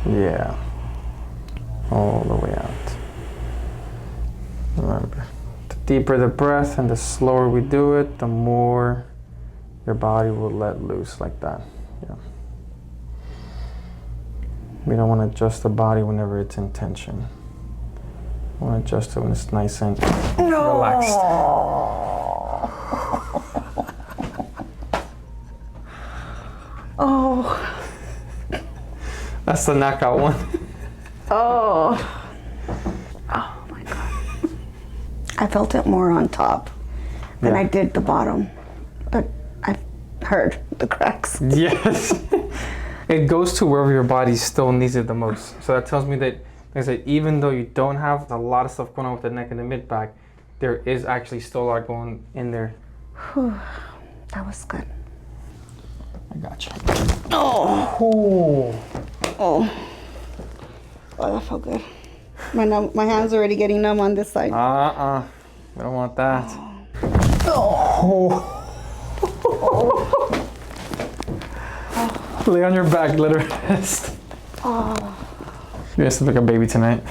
Yeah. All the way out. Remember, the deeper the breath and the slower we do it, the more your body will let loose like that. Yeah. We don't want to adjust the body whenever it's in tension. We want to adjust it when it's nice and relaxed. Oh. That's the knockout one. Oh. Oh my God. I felt it more on top than I did the bottom, but I heard the cracks. Yes. It goes to wherever your body still needs it the most. So that tells me that, like I said, even though you don't have a lot of stuff going on with the neck and the mid back, there is actually still a lot going in there. Whew. That was good. I got you. Oh. Oh. Oh, that felt good. My hands are already getting numb on this side. We don't want that. Oh. Lay on your back, let her rest. Oh. You guys look like a baby tonight.